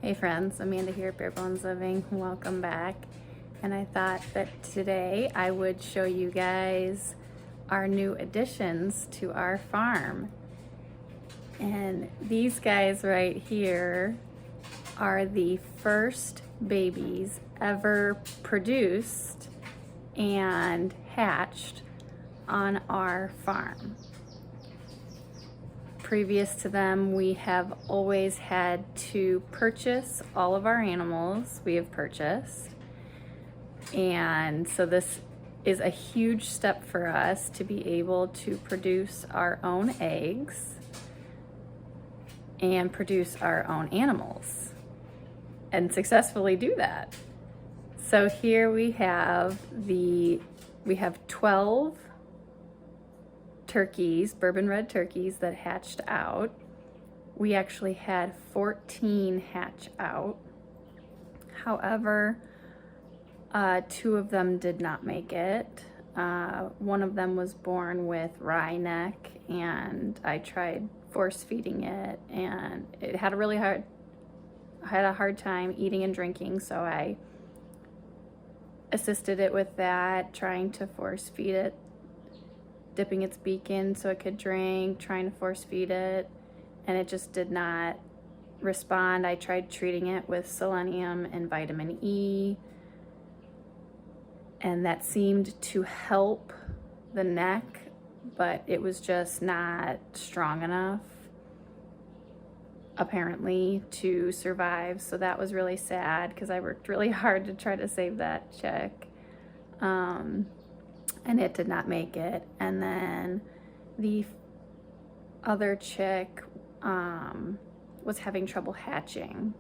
Hey friends, Amanda here at Bare Bones Living. Welcome back. And I thought that today I would show you guys our new additions to our farm. And these guys right here are the first babies ever produced and hatched on our farm. Previous to them, we have always had to purchase all of our animals we have purchased. And so this is a huge step for us to be able to produce our own eggs and produce our own animals and successfully do that. So here we have 12 turkeys, bourbon red turkeys that hatched out. We actually had 14 hatch out. However, 2 of them did not make it. One of them was born with wry neck, and I tried force feeding it, and it had a hard time eating and drinking, so I assisted it with that, trying to force feed it, dipping its beak in so it could drink, trying to force feed it, and it just did not respond. I tried treating it with selenium and vitamin E, and that seemed to help the neck, but it was just not strong enough, apparently, to survive. So that was really sad because I worked really hard to try to save that chick. And it did not make it. And then the other chick was having trouble hatching.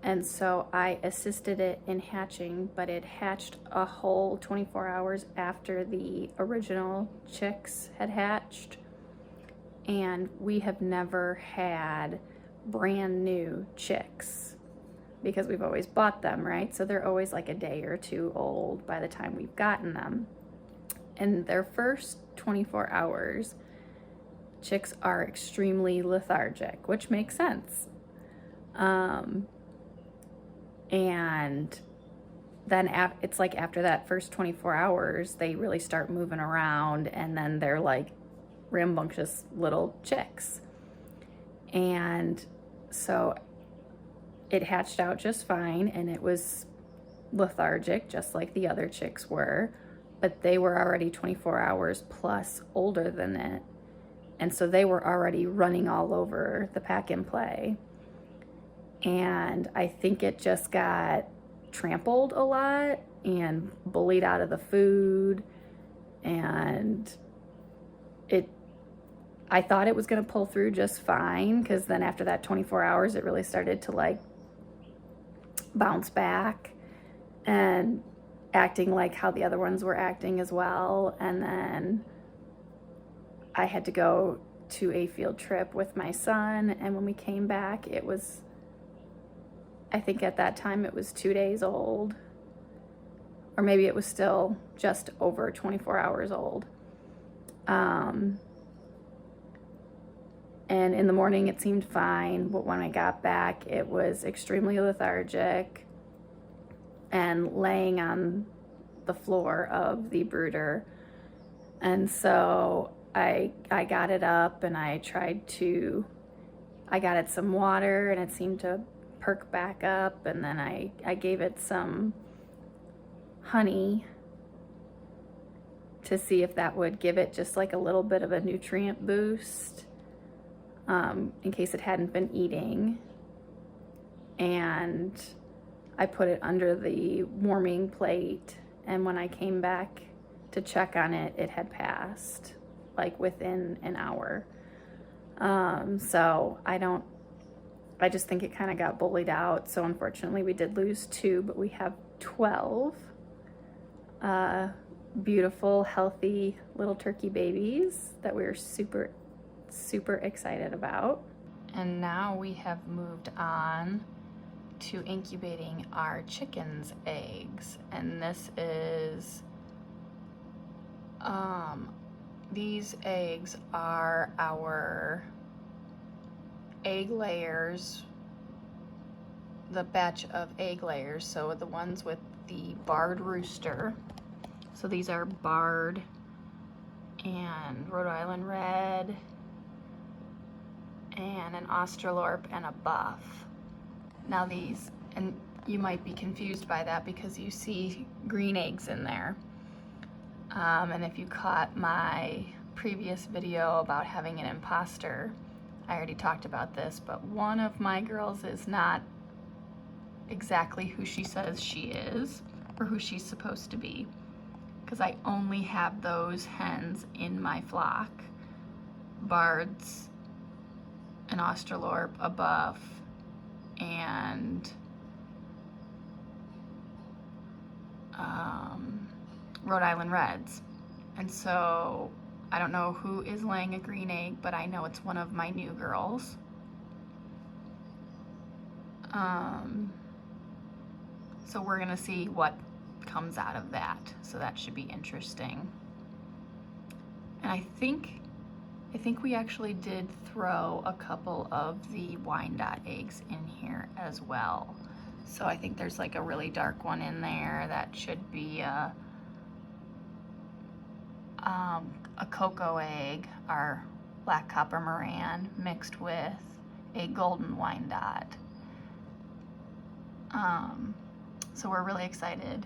And so I assisted it in hatching, but it hatched a whole 24 hours after the original chicks had hatched. And we have never had brand new chicks because we've always bought them, right? So they're always like a day or two old by the time we've gotten them. In their first 24 hours, chicks are extremely lethargic, which makes sense. And then it's like after that first 24 hours, they really start moving around, and then they're like rambunctious little chicks. And so it hatched out just fine, and it was lethargic, just like the other chicks were. But they were already 24 hours plus older than it. And so they were already running all over the pack and play. And I think it just got trampled a lot and bullied out of the food. And I thought it was going to pull through just fine, because then after that 24 hours, it really started to like bounce back and acting like how the other ones were acting as well. And then I had to go to a field trip with my son, and when we came back, it was, I think at that time it was 2 days old, or maybe it was still just over 24 hours old. And in the morning it seemed fine, but when I got back, it was extremely lethargic and laying on the floor of the brooder. And so I got it up, and I got it some water, and it seemed to perk back up. And then I gave it some honey to see if that would give it just like a little bit of a nutrient boost, in case it hadn't been eating. And I put it under the warming plate, and when I came back to check on it, it had passed like within an hour. So I just think it kind of got bullied out. So unfortunately we did lose 2, but we have 12 beautiful, healthy little turkey babies that we're super, super excited about. And now we have moved on to incubating our chickens' eggs. And this is, these eggs are our egg layers the batch of egg layers. So the ones with the barred rooster. So these are barred and Rhode Island red and an Australorp and a buff. Now these, and you might be confused by that because you see green eggs in there. And if you caught my previous video about having an imposter, I already talked about this, but one of my girls is not exactly who she says she is or who she's supposed to be, because I only have those hens in my flock. Bards, an Australorp, a buff, and Rhode Island Reds. And so I don't know who is laying a green egg, but I know it's one of my new girls. So we're gonna see what comes out of that. So that should be interesting. And I think we actually did throw a couple of the Wyandotte eggs in here as well. So I think there's like a really dark one in there that should be a cocoa egg, our black copper Moran, mixed with a golden Wyandotte. So we're really excited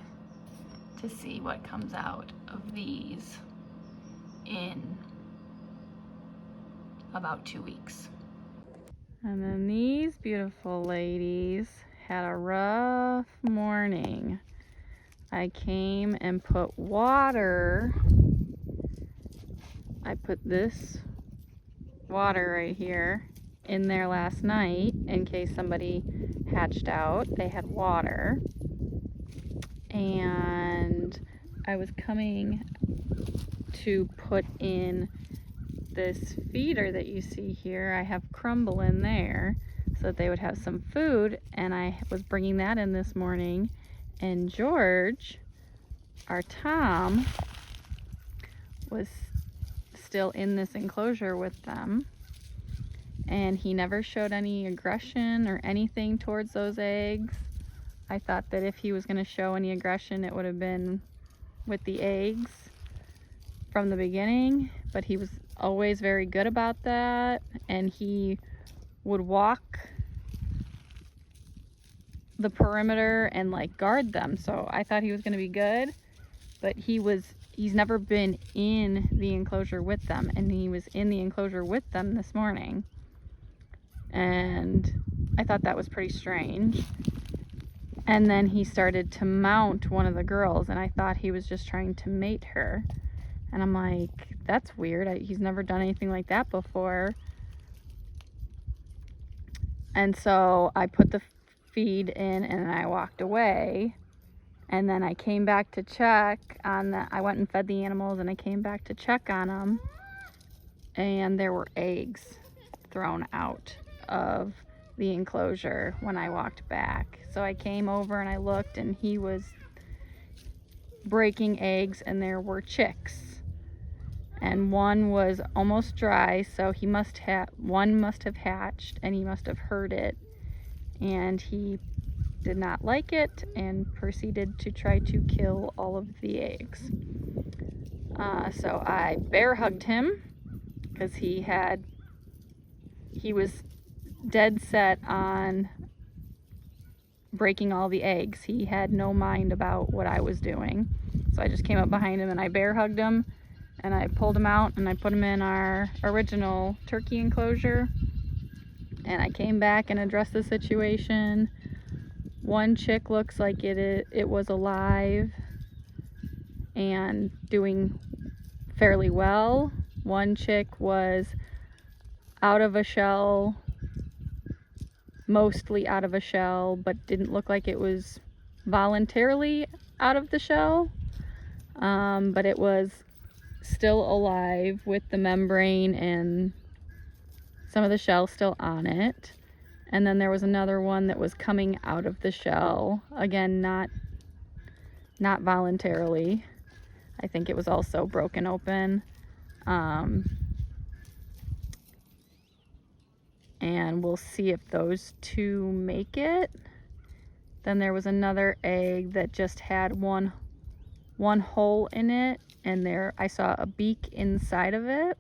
to see what comes out of these in about 2 weeks. And then these beautiful ladies had a rough morning. I came and put water. I put this water right here in there last night in case somebody hatched out. They had water. And I was coming to put in this feeder that you see here. I have crumble in there so that they would have some food, and I was bringing that in this morning, and George, our Tom, was still in this enclosure with them, and he never showed any aggression or anything towards those eggs. I thought that if he was going to show any aggression, it would have been with the eggs from the beginning, but he was always very good about that, and he would walk the perimeter and like guard them. So I thought he was going to be good, but he's never been in the enclosure with them, and he was in the enclosure with them this morning, and I thought that was pretty strange. And then he started to mount one of the girls, and I thought he was just trying to mate her. And I'm like, that's weird. He's never done anything like that before. And so I put the feed in and I walked away. And then I came back to check on the, I went and fed the animals, and I came back to check on them. And there were eggs thrown out of the enclosure when I walked back. So I came over and I looked, and he was breaking eggs, and there were chicks. And one was almost dry, so one must have hatched, and he must have heard it, and he did not like it and proceeded to try to kill all of the eggs. So I bear hugged him because he was dead set on breaking all the eggs. He had no mind about what I was doing. So I just came up behind him and I bear hugged him, and I pulled him out and I put him in our original turkey enclosure, and I came back and addressed the situation. One chick looks like it was alive and doing fairly well. One chick was out of a shell, mostly out of a shell, but didn't look like it was voluntarily out of the shell, but it was still alive with the membrane and some of the shell still on it. And then there was another one that was coming out of the shell, again, not voluntarily. I think it was also broken open. And we'll see if those two make it. Then there was another egg that just had one hole in it, and there I saw a beak inside of it.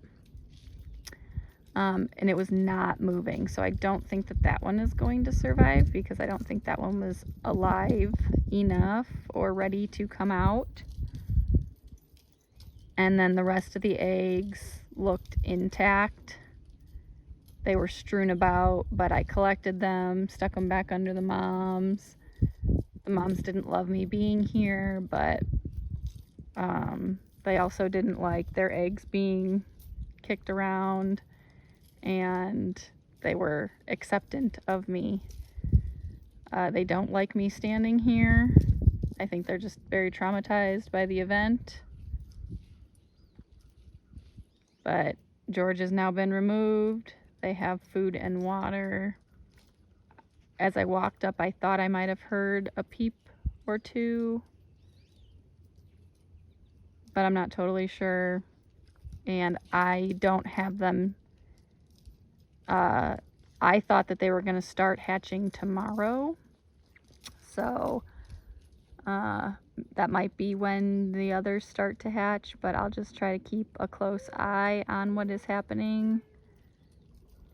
And it was not moving, so I don't think that one is going to survive, because I don't think that one was alive enough or ready to come out. And then the rest of the eggs looked intact. They were strewn about, but I collected them, stuck them back under the moms. The moms didn't love me being here, but they also didn't like their eggs being kicked around, and they were acceptant of me. They don't like me standing here. I think they're just very traumatized by the event. But George has now been removed. They have food and water. As I walked up, I thought I might have heard a peep or two, but I'm not totally sure. And I don't have them. I thought that they were going to start hatching tomorrow. So that might be when the others start to hatch, but I'll just try to keep a close eye on what is happening.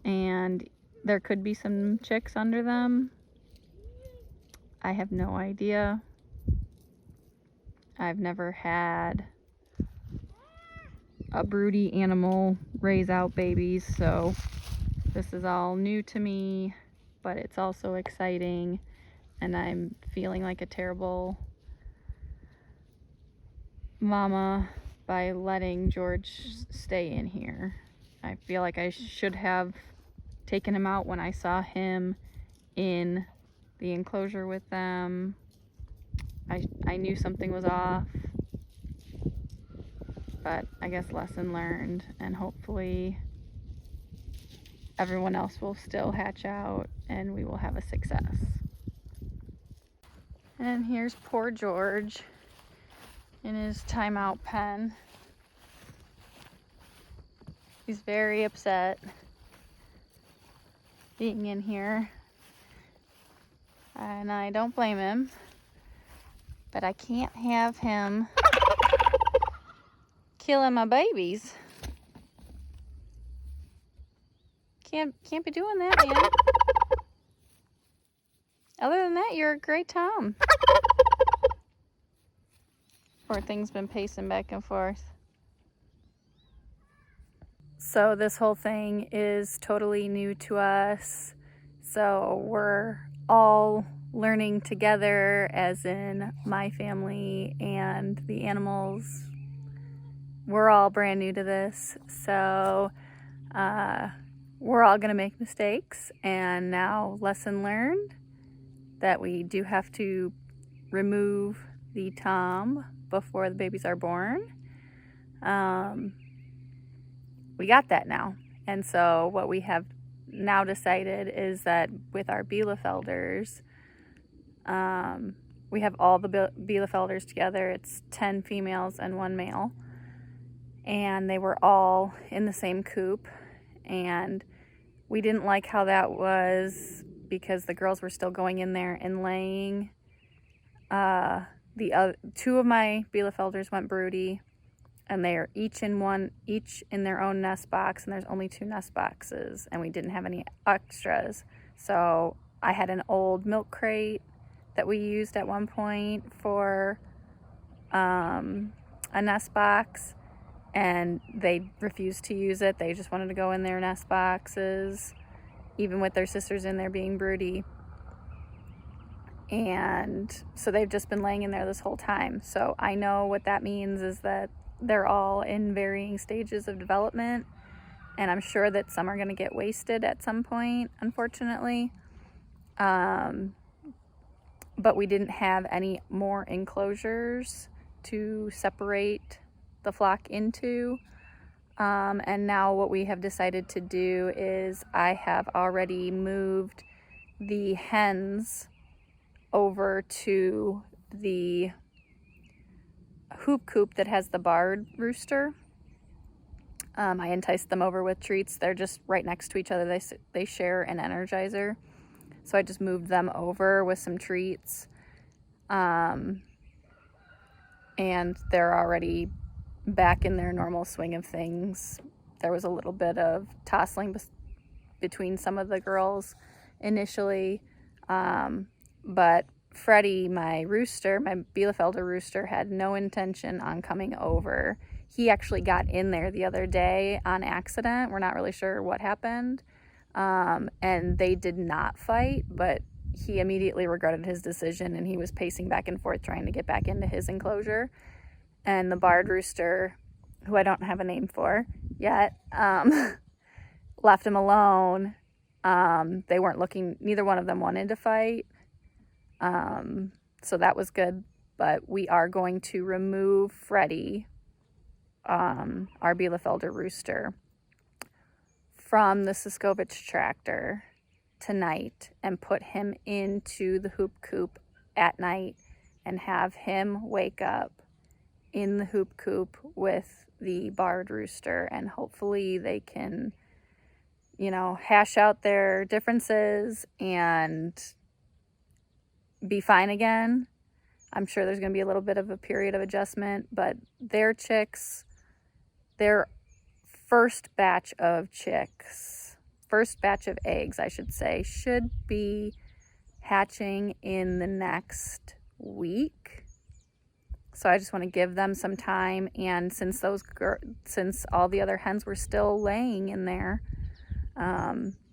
And there could be some chicks under them. I have no idea. I've never had a broody animal raise out babies, so this is all new to me, but it's also exciting, and I'm feeling like a terrible mama by letting George stay in here. I feel like I should have taken him out when I saw him in the enclosure with them. I knew something was off, but I guess lesson learned, and hopefully everyone else will still hatch out and we will have a success. And here's poor George in his timeout pen. He's very upset being in here, and I don't blame him, but I can't have him killing my babies. Can't be doing that, man. Other than that, you're a great Tom. Poor thing's been pacing back and forth. So this whole thing is totally new to us. So we're all learning together, as in my family and the animals. We're all brand new to this. So we're all gonna make mistakes, and now lesson learned that we do have to remove the Tom before the babies are born. We got that now. And so what we have now decided is that with our Bielefelders, we have all the Bielefelders together. It's 10 females and 1 male. And they were all in the same coop. And we didn't like how that was, because the girls were still going in there and laying. The other 2 of my Bielefelders went broody, and they are each in their own nest box, and there's only 2 nest boxes, and we didn't have any extras. So I had an old milk crate that we used at one point for a nest box, and they refused to use it. They just wanted to go in their nest boxes, even with their sisters in there being broody. And so they've just been laying in there this whole time. So I know what that means is that they're all in varying stages of development, and I'm sure that some are going to get wasted at some point, unfortunately. But we didn't have any more enclosures to separate the flock into. And now what we have decided to do is I have already moved the hens over to the hoop coop that has the barred rooster. I enticed them over with treats. They're just right next to each other. They share an Energizer. So I just moved them over with some treats. And they're already back in their normal swing of things. There was a little bit of tussling between some of the girls initially, but Freddie, my rooster, my Bielefelder rooster, had no intention on coming over. He actually got in there the other day on accident. We're not really sure what happened, and they did not fight, but he immediately regretted his decision, and he was pacing back and forth trying to get back into his enclosure. And the barred rooster, who I don't have a name for yet, left him alone. They weren't looking, neither one of them wanted to fight. So that was good, but we are going to remove Freddie, our Bielefelder rooster, from the Siskovich tractor tonight and put him into the hoop coop at night and have him wake up in the hoop coop with the barred rooster, and hopefully they can, you know, hash out their differences and be fine again. I'm sure there's going to be a little bit of a period of adjustment, but their chicks, their first batch of eggs, I should say, should be hatching in the next week. So I just want to give them some time, and since all the other hens were still laying in there,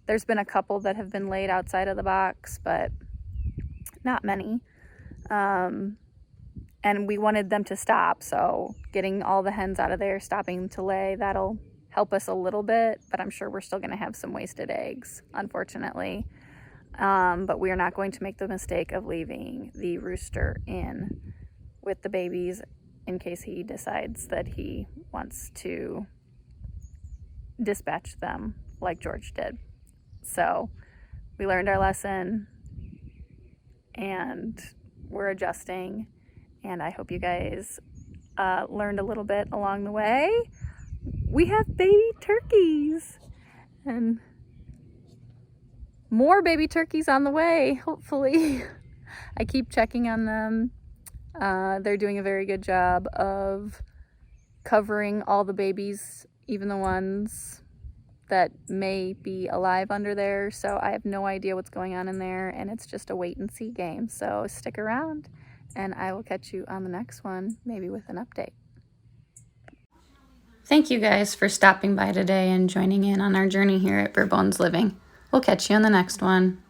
there's been a couple that have been laid outside of the box, but not many. And we wanted them to stop, so getting all the hens out of there, stopping to lay, that'll help us a little bit, but I'm sure we're still going to have some wasted eggs, unfortunately. But we are not going to make the mistake of leaving the rooster in with the babies in case he decides that he wants to dispatch them like George did. So we learned our lesson, and we're adjusting, and I hope you guys learned a little bit along the way. We have baby turkeys and more baby turkeys on the way, hopefully. I keep checking on them. They're doing a very good job of covering all the babies, even the ones that may be alive under there. So I have no idea what's going on in there, and it's just a wait and see game. So stick around, and I will catch you on the next one, maybe with an update. Thank you guys for stopping by today and joining in on our journey here at Bare Bones Living. We'll catch you on the next one.